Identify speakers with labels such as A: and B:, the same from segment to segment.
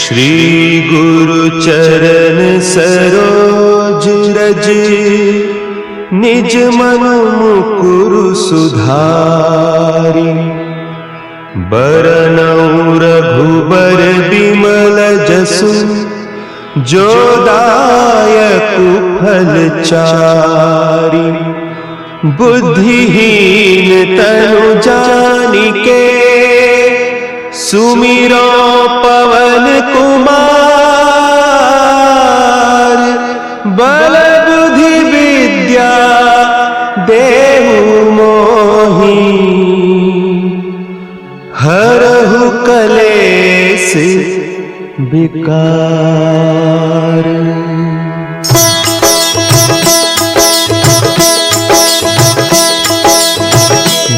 A: श्री गुरु चरण सरोज रज, निज मन मुकुरु सुधारि। बरनउँ रघुबर बिमल जसु, जो दायकु फल चारि। बुद्धिहीन तनु जानिके, सुमिरो पवन कुमार। बल बुद्धि विद्या देहु मोहि, हरहु कलेस विकार।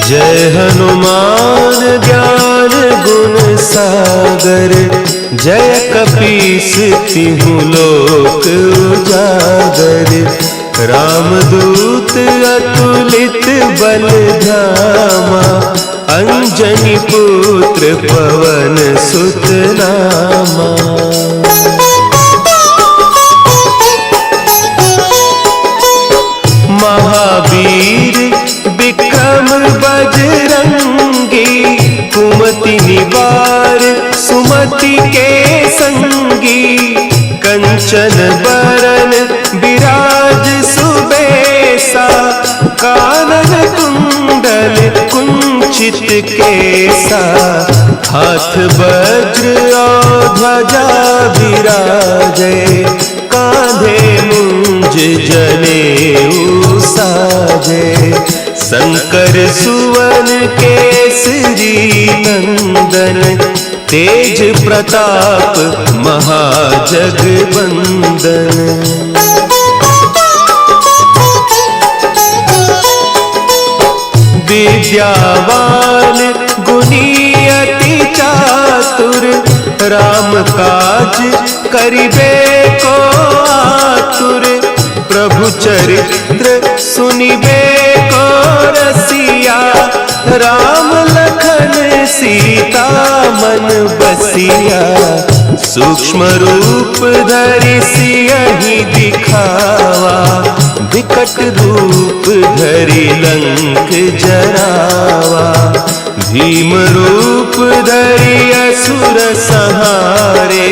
A: जय हनुमान ज्ञान गुण सागर, जय कपीस तिहु लोक उजागर। रामदूत अतुलित बल धामा, अंजनी पुत्र पवन सुत नामा। महावीर विक्रम बजरंगी, कुमति निवार सुमति के संगी। कंचन बरन विराज सुबेसा, कानन कुंडल कुंचित केसा। हाथ वज्र और ध्वजा विराजे, कांधे मुंज जनेऊ साजे। शंकर सुवन केसरी नंदन, तेज प्रताप महाजगवंदन। विद्यावान गुणी अति चातुर, राम काज करिबे को आतुर। प्रभु चरित्र सुनिबे को रसिया, राम लखन सीता मन बसिया। सूक्ष्म रूप धरि सियहि दिखावा, विकट रूप धरि लंक जरावा। भीम रूप धरि असुर संहारे,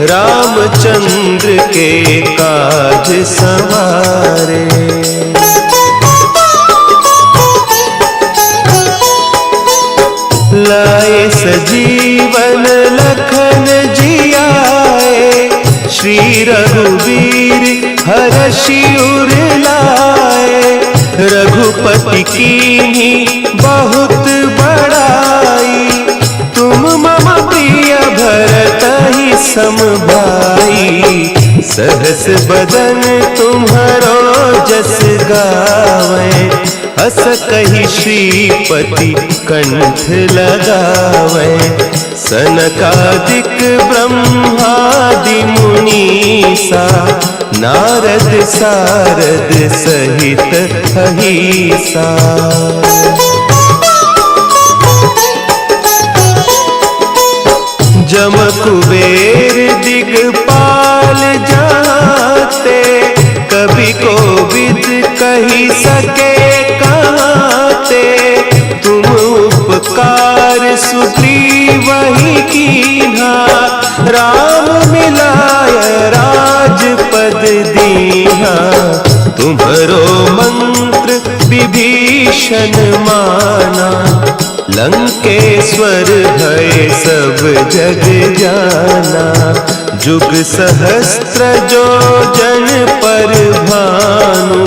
A: रामचंद्र के काज सवारे। लाए सजीवन लखन जियाए, श्री रघुवीर हरषि उर लाए। रघुपति कीन्ही बहुत बड़ाई, तुम मम प्रिय भरतहि सम भाई। सहस बदन तुम्हरो जस गावै, हस कहि श्रीपति कंठ लगावै। सनकादिक ब्रह्मादि मुनीसा, नारद सारद सहित अहीसा। जम कुबेर दिगपाल जाते, कवि कोविद कही सके कहते। तुम उपकार सुग्रीवहि कीन्हा, राम मिलाय राजपद दीन्हा। तुम्हरो मंत्र विभीषण माना, लंकेश्वर भय सब जग जाना। जुग सहस्त्र जो जन पर भानु,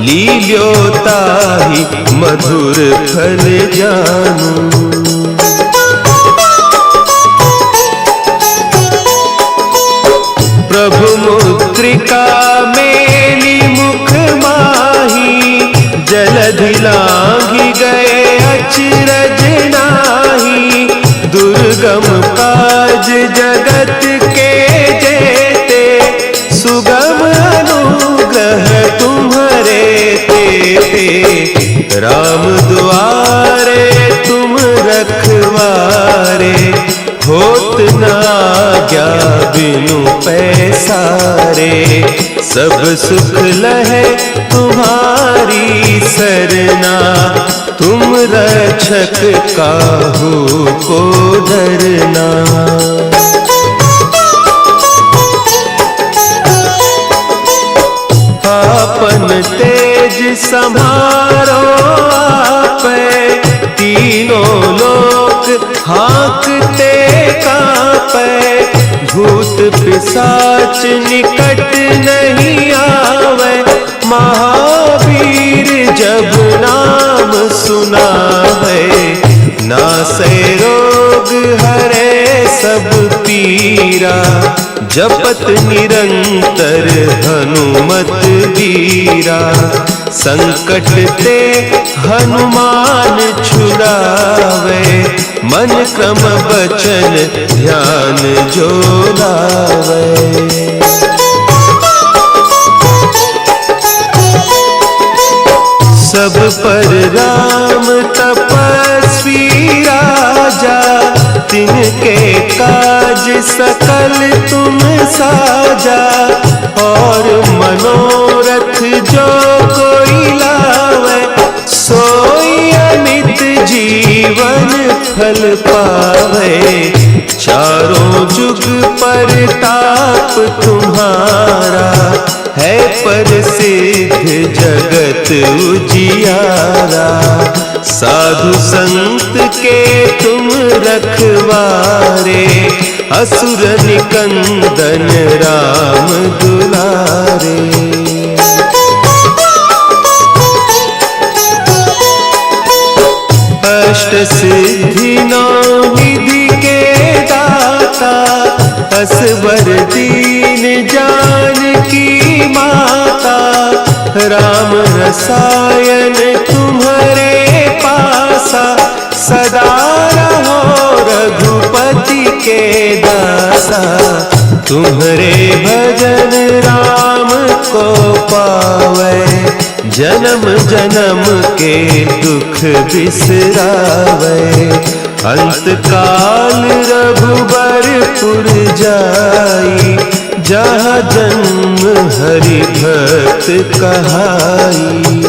A: लील्यो ताहि मधुर फल जानू। प्रभु मुद्रिका मेली मुख माही, जलधि लांघि गए अचरज नाही। दुर्गम काज जगत के जेते, सुगम अनुग्रह तुम्हरे तेते। राम दुआरे तुम रखवारे, होत न आज्ञा बिनु पैसारे। सब सुख लहे तुम्हारी सरना, तुम रक्षक काहू को डरना। आपन तेज समारो आपे, तीनों लोक हाँकते कांपे। भूत पिशाच निकट नहीं आवे, महावीर जब नाम सुनावे। नासै रोग हरे सब पीरा, जपत निरंतर हनुमत वीरा। संकट ते हनुमान छुड़ावे, मन क्रम बचन ध्यान जो लावे। सब पर राम तपस्वी राजा, तिनके काज सकल तुम साजा। और मनोरथ जो कोई लावे, सोई अमित जीवन फल पावे। चारों जुग परताप तुम्हारा, है प्रसिद्ध जगत उजियारा। साधु संत के तुम रखवारे, असुर निकंदन राम दुलारे। अष्ट सिद्धि नौ निधि के दाता, असवर दीन जानकी माता। राम रसायन तुम्हारे पासा, सदा रहो रघुपति के दासा। तुम्हारे भजन राम को पावे, जन्म जन्म के दुख बिसरावे। अंत काल रघुबरपुर जाई, जहाँ जन्म हरि भक्त कहाई।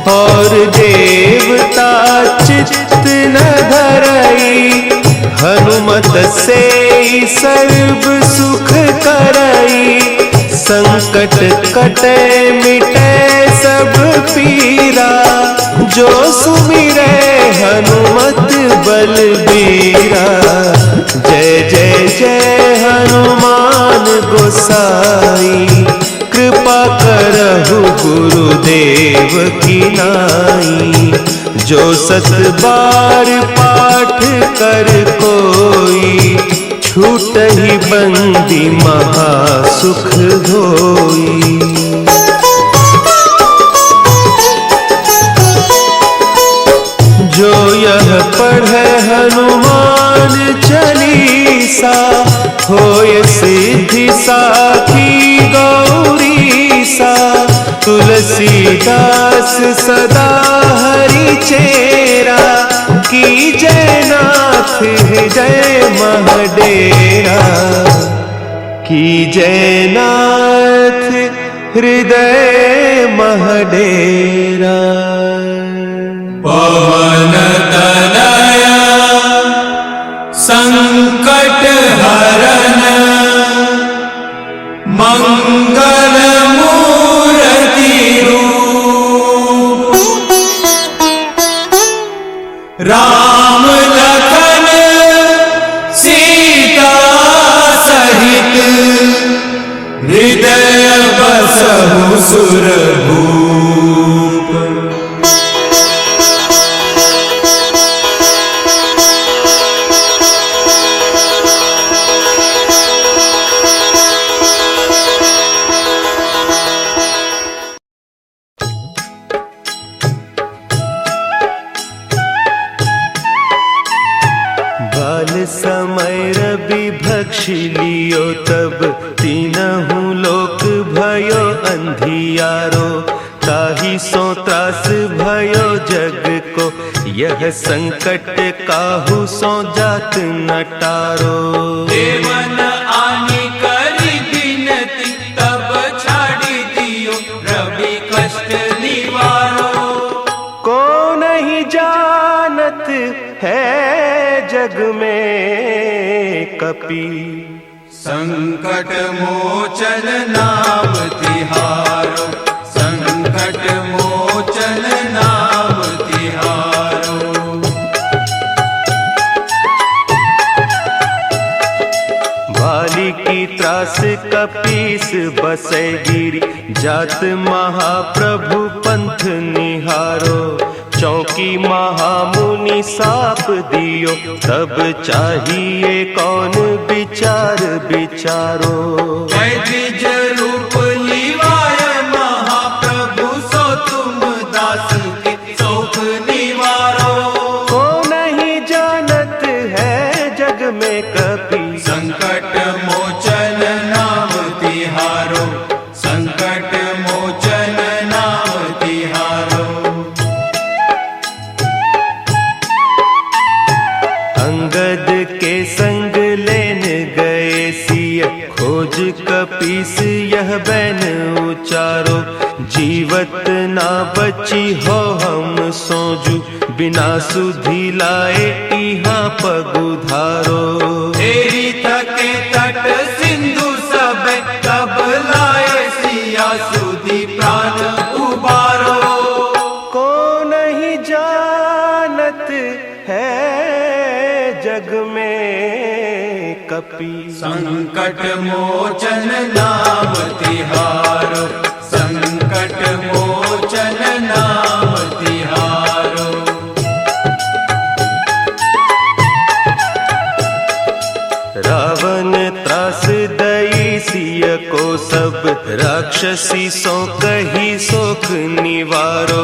A: और देवता चित्त न धरई, हनुमत से सर्व सुख करई। संकट कटे मिटे सब पीरा, जो सुमिरे हनुमत बलबीरा। जय जय जय हनुमान गोसाई, कृपा करहु गुरुदेव की नाई। जो सत बार पाठ कर कोई, छूट ही बंदी महासुख होई। जो यह पढ़े हनुमान चालीसा, होय सिद्धि साखी गौरीसा। तुलसीदास सदा हरि चेरा, की जय नाथ हृदय महडेरा। की जय नाथ हृदय महडेरा।
B: पवन तनया संकट हरन, मंगल मूर्ति रूप। राम लखन सीता सहित, हृदय बसहु सुरभूप।
A: समय रवि भक्षि लियो, तब तीनहु लोक भयो अंधियारो। ताहि सो त्रास भयो जग को, यह संकट काहू सो जात न टारो।
B: देवन आनी करी बिनती, तब छाड़ी दियो रवि कष्ट निवारो।
A: को नहीं जानत है जग में कपि,
B: संकट मोचन नाम तिहारो, संकट मोचन नाम तिहारो।
A: बाली की त्रास कपीस बसै गिरी, जात महाप्रभु पंथ निहारो। चौकी महामुनि साप दियो, तब चाहिए कौन विचार विचारो।
B: द्विज रूप लिवाय महाप्रभु, सो तुम दास के शोक निवारो।
A: को नहीं जानत है जग में कपि,
B: संकट मोचन नाम तिहारो, संकट मोचन नाम तिहारो।
A: अंगद के संग लेन गए सिय, खोज कपीस यह बैन उचारो। जीवत ना बची हो हम सोजू, बिना सुधि लाए इहाँ पगुधारो।
B: तेरी थके तट सिंधु सब, तब लाए सिया सुधि प्राण उबारो।
A: को नहीं जानत है जग में कपि,
B: संकट मोचन नाम तिहारो, संकट मोचन नाम तिहारो।
A: रावण त्रास दई सिय को, सब राक्षसी सो कही सोख निवारो।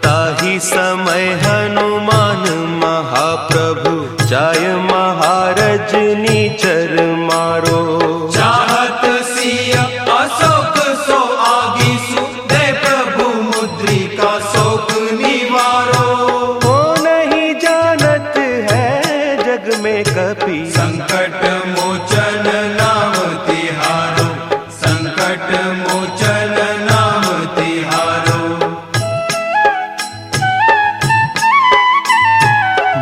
A: ताहि समय हनुमान महाप्रभु, जाय महारज नीचर मारो।
B: चाहत सिय अशोक सो आगीसु, दे प्रभु मुद्रिका शोक निवारो।
A: को नहीं जानत है जग में कपि,
B: संकट मोचन नाम तिहारो, संकट मोचन नाम तिहारो।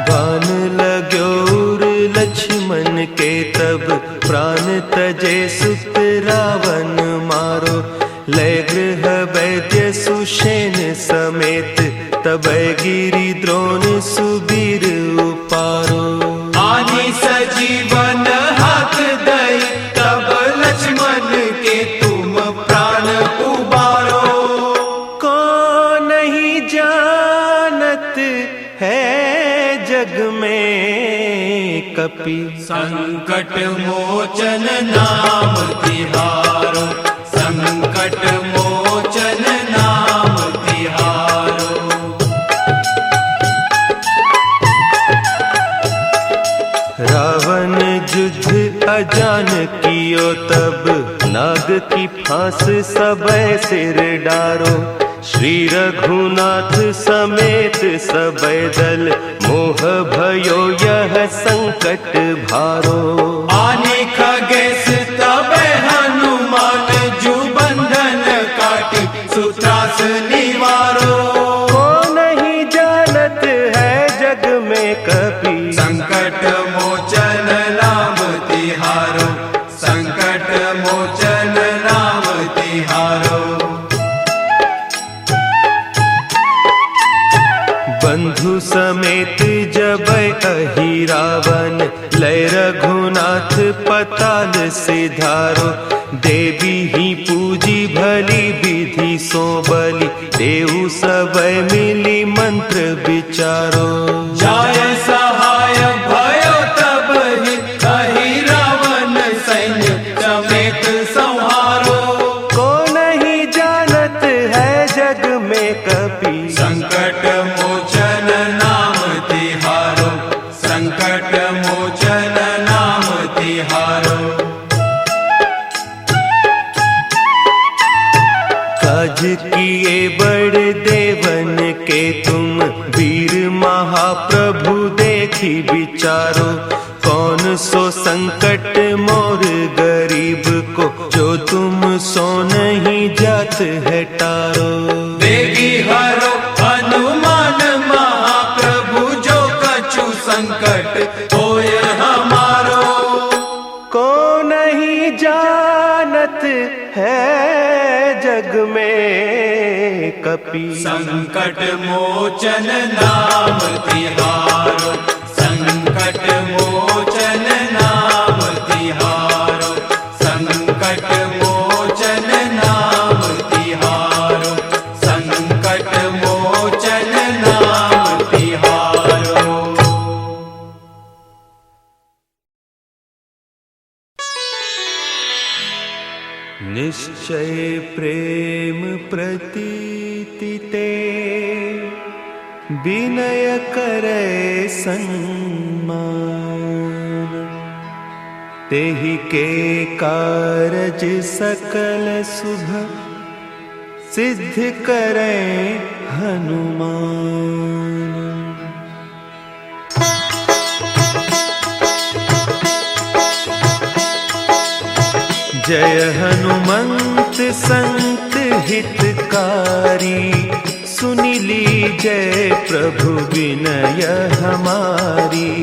A: बान लाग्यो उर लक्ष्मण के, तब प्राण तजे सुत रावण मारो। लय गृह वैद्य सुषेण समेत, तब गिरि द्रोण सुबीर उपारो।
B: आनी सजीवन हाथ दई, तब लक्ष्मण के तुम प्राण उबारो।
A: को नहीं जानत है जग में कपि,
B: संकट मोचन नाम तिहारो, संकट मोचन नाम तिहारो।
A: रावण युद्ध अजान कियो, तब नाग की फांस सबै सिर डारो। श्री रघुनाथ समेत सबै दल, मोह भयो यह संकट भारो।
B: आने खगेश तब हनुमान, जू बंधन काटी सुत्रास निवारो।
A: को नहीं जानत है जग में कपि,
B: संकट मोचन नाम तिहारो, संकट मोचन नाम तिहारो।
A: बंधु समेत जब अहि रावण, लय रघुनाथ पताल सिधारो। देवी ही पूजी भली विधि सो बलि, देहु सब मिली मंत्र विचारो।
B: जाय सहाय भयो तब ही, अहि रावण सैन्य समेत संहारो।
A: को नहीं जानत है जग में कपि,
B: संकट मोचन नाम तिहारो, संकट मोचन नाम तिहारो।
A: काज किए बड़े वीर महाप्रभु देखी विचारो, कौन सो संकट मोर गरीब को, जो तुम सो नहीं जात है टारो।
B: देगी हरो हनुमान महाप्रभु, जो कछु संकट होय हमारो।
A: को नहीं जानत है जग में कपि,
B: संकट मोचन नाम तिहारो, संकट मोचन नाम तिहारो, संकट मोचन नाम तिहारो, संकट मोचन नाम तिहारो।
A: निश्चय प्रेम प्रतीति ते, विनय करे सम्मान। तेहि के कारज सकल शुभ, सिद्ध करे हनुमान। जय हनुमंत संत हितकारी, सुनि लीजय प्रभु विनय हमारी।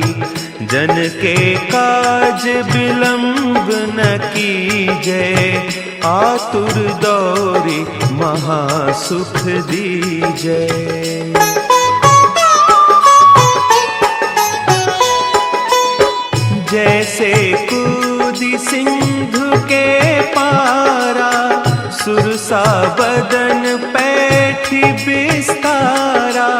A: जन के काज विलंब न कीजय, आतुर दौरी महासुख दीजय। जैसे कूदी सिंधु के पारा, सुरसा बदन पैठी बिस्तारा।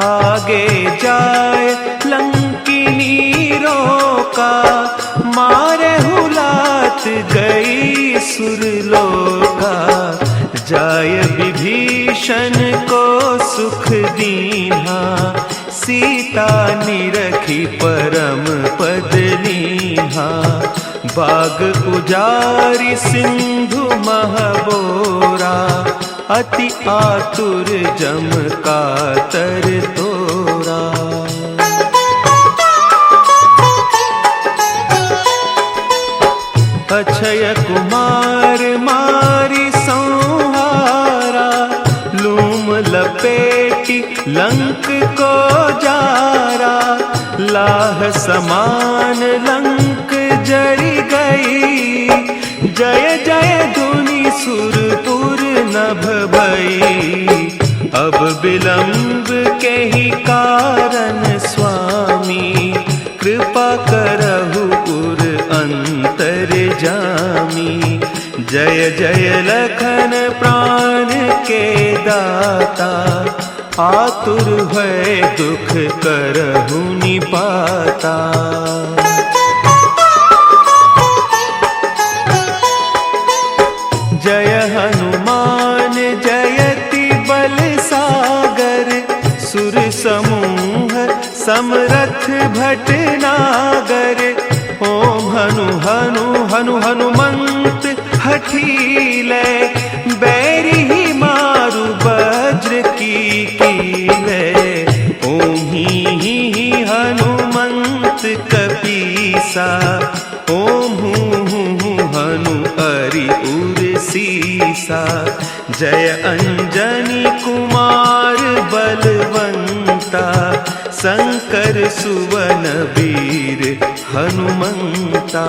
A: आगे जाए लंकिनी रोका, मारे हुलात गई सुरलोका। जाय विभीषण को सुख दीन्हा, सीता निरखी परम पद लीन्हा। बाग उजारी सिंधु महबोरा, अति आतुर जम कातर तोरा। अक्षय कुमार मारी संहारा, लूम लपेटी लंक को जारा। लाह समान लंक जरी गई, जय जय धुनि सुरपुर नभ भई। अब विलंब के ही कारण स्वामी, कृपा करहु पुर अंतर जामी। जय जय लखन प्राण के दाता, आतुर भय दुख करहु निपाता। जय हनुमान जयति बल सागर, सुर समूह समरथ भटनागर। ओम हनु हनु हनु हनुमंत हठीले, बैरी ही मारु वज्र की कीले। ओम ही हनुमंत कपीसा, ओम हूँ हनु अरि उर सीसा। जय अंजनी कुमार बलवंता, शंकर सुवन वीर हनुमंता।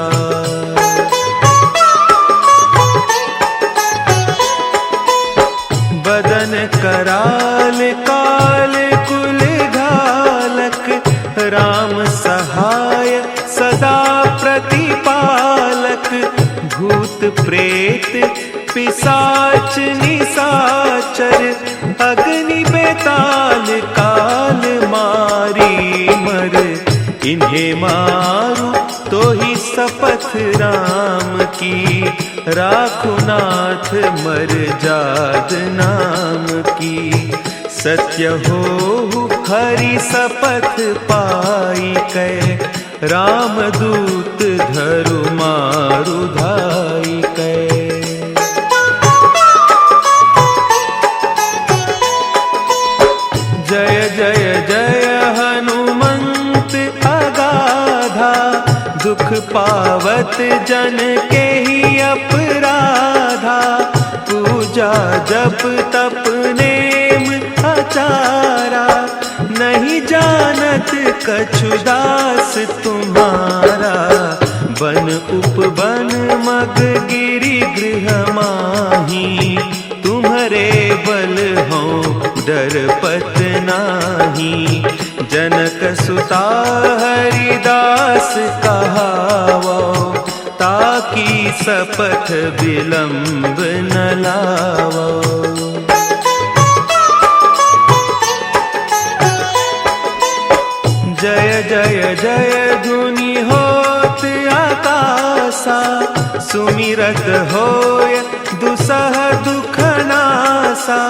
A: बदन कराल काल कुल घालक, राम सहाय सदा प्रतिपालक। भूत प्रेत पिशाच निशाचर, अग्नि बेताल काल मारी मर। इन्हें मारू तो ही शपथ राम की, राखो नाथ मर जाद नाम की। सत्य हो हरि शपथ पाई कै, राम दूत धरु मारु धाई कै। जय जय जय पावत जन के ही अपराधा, पूजा जप तप नेम आचारा, नहीं जानत कछु दास तुम्हारा, बन उपवन मग गिरि गृह माही, तुम्हारे बल हो डरपत नाही, जनक सुता हरिदास कहावो, ताकि सपथ विलंब न लावो। जय जय जय धुनि होत आकाशा, सुमिरत होय दुसह दुख नासा,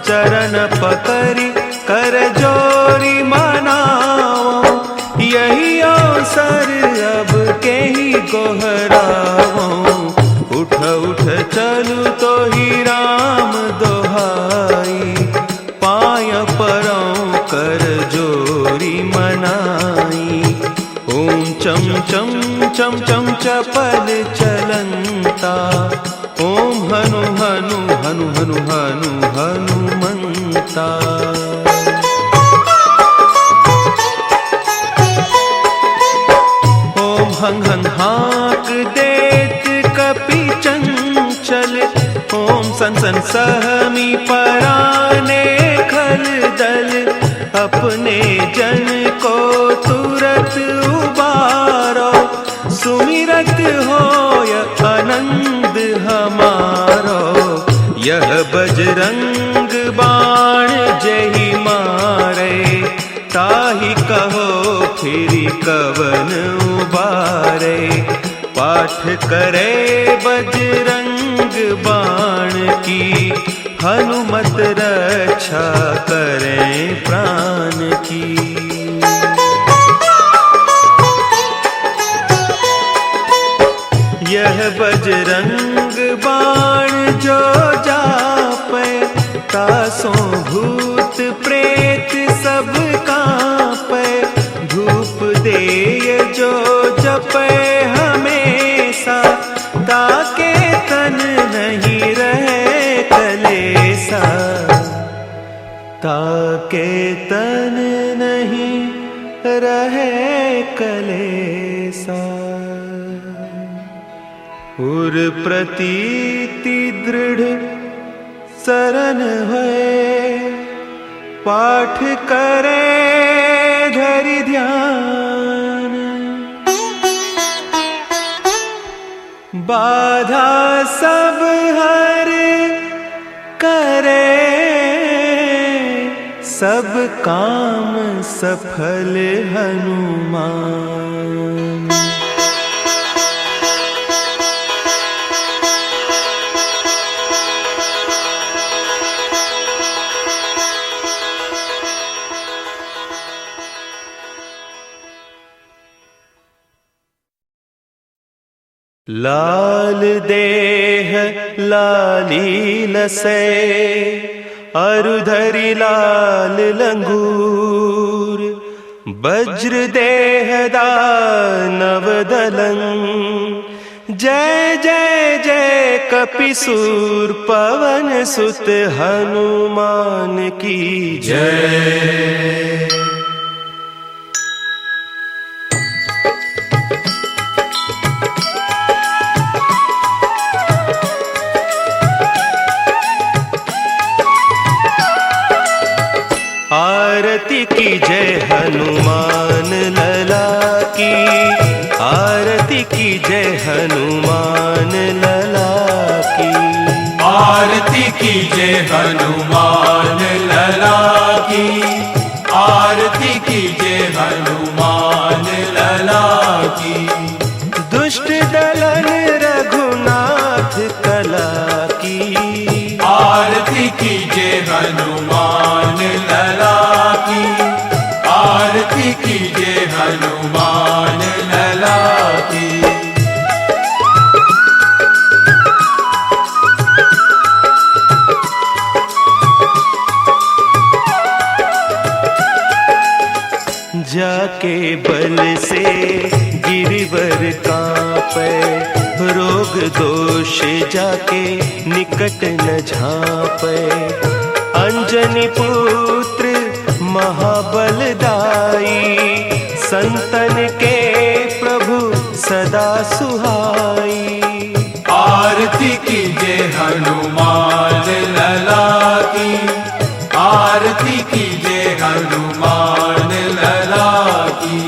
A: चरण पकड़ि कर जोरी मनाओ, यही अवसर अब के ही गोहराओ, उठ उठ चलू तो ही राम दोहाई, पाय परौ कर जोरी मनाई, ओम चम चम चम चम चपल चलंता, ओम हनु हनु हनु हनु हनु हनुमंता। ओम हंग हंग हाक देत कपि चंचल, ओम सन सन सहमी पराने खल दल, अपने जन को तुरत उबारो, सुमिरत होय आनंद हमारो, यह बजरंग बाण जही मारे, ताहि कहो फिर कवन उबारे, पाठ करे बजरंग बाण की, हनुमत रक्षा करें प्राण की। यह बजरंग बाण जो जापे, तासों भूत प्रेत सब कांपे, धूप देय जो जपे हमेशा, ताके तन नहीं रहे कलेसा, ताके तन नहीं रहे कलेसा। उर प्रतीति दृढ़ शरण है, पाठ करे धरि ध्यान, बाधा सब हर करे, सब काम सफल हनुमान। लाल देह लाली लसे, अरुधरि लाल लंगूर, वज्र देह दानव दलंग, जय जय जय कपिसूर पवन सुत हनुमान की जय। आरती की जय हनुमान लला की, आरती की जय हनुमान लला की,
B: आरती की जय हनुमान लला की, आरती की जय हनुमान लला की।
A: दुष्ट दलन रघुनाथ कला की,
B: आरती की जय हनुमान लला की, आरती की जय हनुमान लला की।
A: जाके बल से गिरिवर कांपे, रोग दोष जाके निकट न झांपे। अंजनी पुत्र महाबलदाई, संतन के प्रभु सदा सुहाई।
B: आरती कीजे हनुमान लला की, आरती कीजे हनुमान लला की।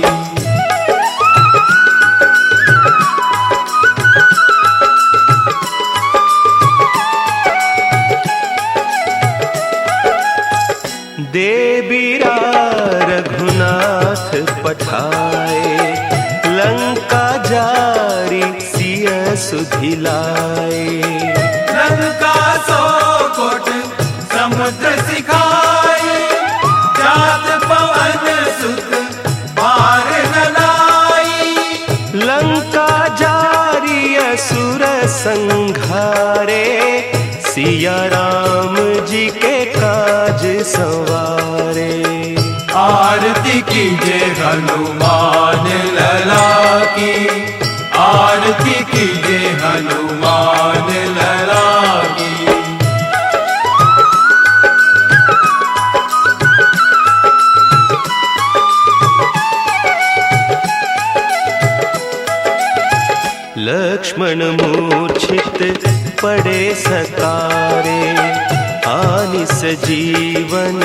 A: देबीरा रघुनाथ पठाए, लंका जारी सिय सुधिलाए।
B: लंका सो कोट समुद्र सिखाई, जात पवन सुत बार न लाई।
A: लंका जारी असुर संघारे, सिया राम जी के काज संवारे।
B: आरती कीजे हनुमान लला की, आरती कीजे हनुमान लला की।
A: लक्ष्मण मूर्छित पड़े सकारे, आनिस जीवन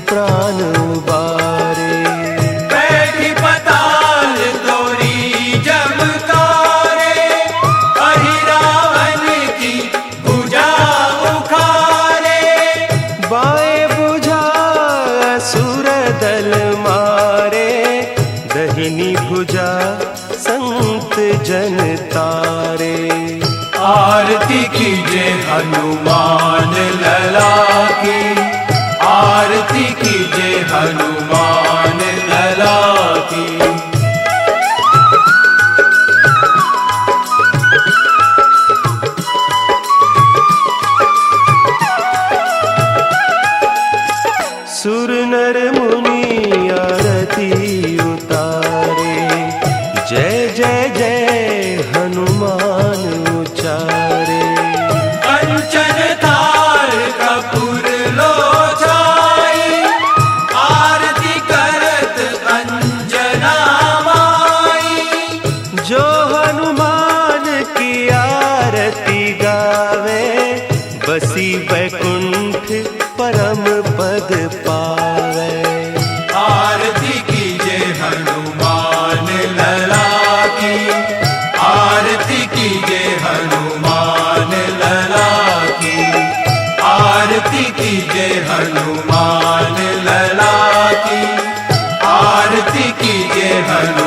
A: प्राण उबारे।
B: बैठी पताल तोरी जमकारे, अहि रावण की भुजा उखारे।
A: बाएं भुजा असुर दल मारे, दहिनी भुजा संत जन तारे।
B: आरती कीजे हनुमान लला की, आरती कीजे हनुमान लला की।
A: सुर नर मुनि आरती उतारे, जय जय जय हनुमान उचारे।
B: कंचन थार कपूर लोचाई, आरती करत अंजना माई।
A: जो हनुमान की आरती गावे, बसी वैकुंठ परम पद पावे।
B: आरती कीजे हनुमान लला की, आरती कीजे हनुमान लला की। आरती कीजे हनुमान लला की, आरती कीजे हनुमान